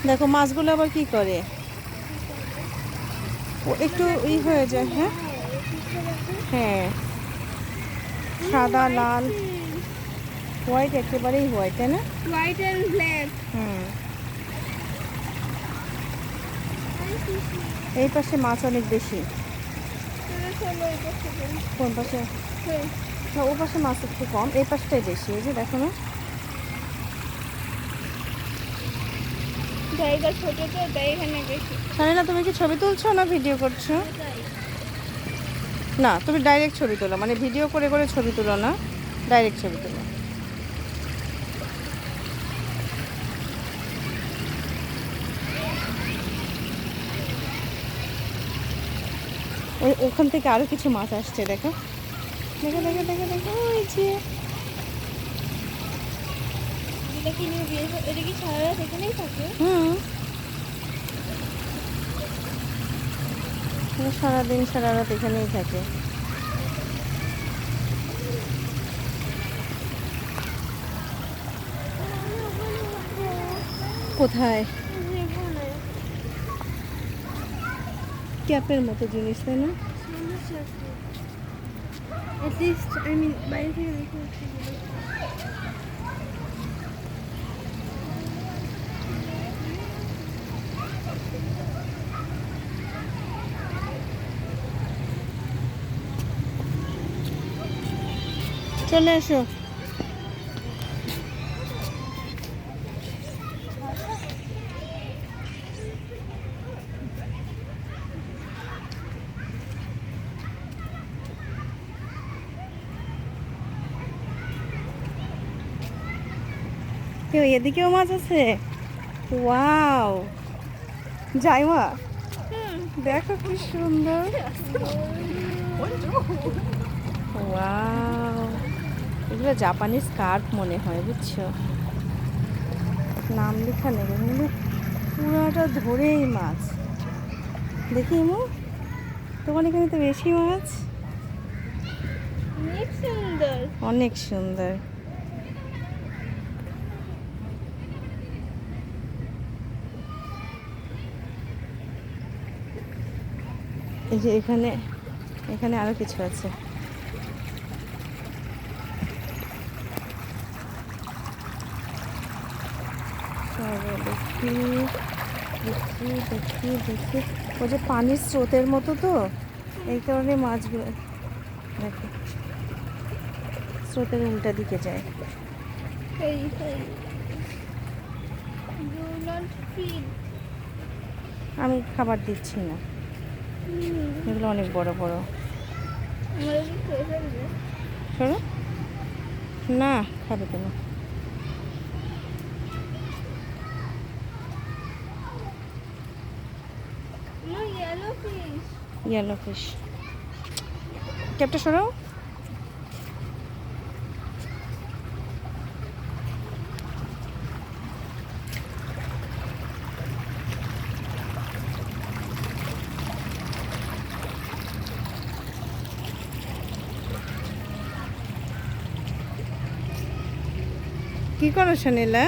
দেখো মাছগুলো আবার কি করে, ও একটু হয়ে যায়। হ্যাঁ হ্যাঁ, সাদা লাল হোয়াইট, একেবারেই হোয়াইট, তাই না? White and black. হুম। এই পাশে মাছ অনেক বেশি। কোন পাশে? না, ও পাশে মাছ একটু কম, এই পাশটাই বেশি। এই যে দেখো না, জায়গা ছোট তো তাই এখানে বেশি। সানিনা তুমি কি ছবি তুলছো না ভিডিও করছো? না, তুমি ডাইরেক্ট ছবি তোলো, মানে ভিডিও করে করে ছবি তুলো না, ডাইরেক্ট ছবি তোলো। ওই ওখান থেকে আরো কিছু মাছ আসছে, দেখো দেখো দেখো দেখো দেখো, ওই যে এটা কি নিউ বিয়ে, এটা কি সারা রাত এখানেই থাকে? হুম, সারাদিন সারা রাত এখানেই থাকে। কোথায়? ক্যাপের মতো জিনিস, তাই না? At least, I mean, বাইরে থেকে দেখে হচ্ছে চলে এসো। কেউ এদিকেও মাছ আছে? ওয়াও, যাই মা, দেখো কি সুন্দর। ওয়াও, এগুলো জাপানি স্কার্ফ মনে হয়, বুঝছো? নাম লেখা নেই কিন্তু পুরাটা ধরেই মাছ। দেখি মু, তোমার এখানে তো বেশি মাছ। অনেক সুন্দর। অনেক সুন্দর। এই যে এখানে, এখানে আরো কিছু আছে। চলো দেখি দেখি দেখি দেখি, ও যে পানির স্রোতের মতো তো, এই কারণে মাছগুলো দেখো স্রোতের উল্টা দিকে যায়। Hey, hey. Do not feed. আমি খাবার দিচ্ছি না, এগুলো অনেক বড় বড়। আমাদের কি খেয়ে ফেলবে? শোনো না, খাবে কেন? No, yellow fish. Yellow fish. ক্যাপটা সরাও। কি করো শানিলা?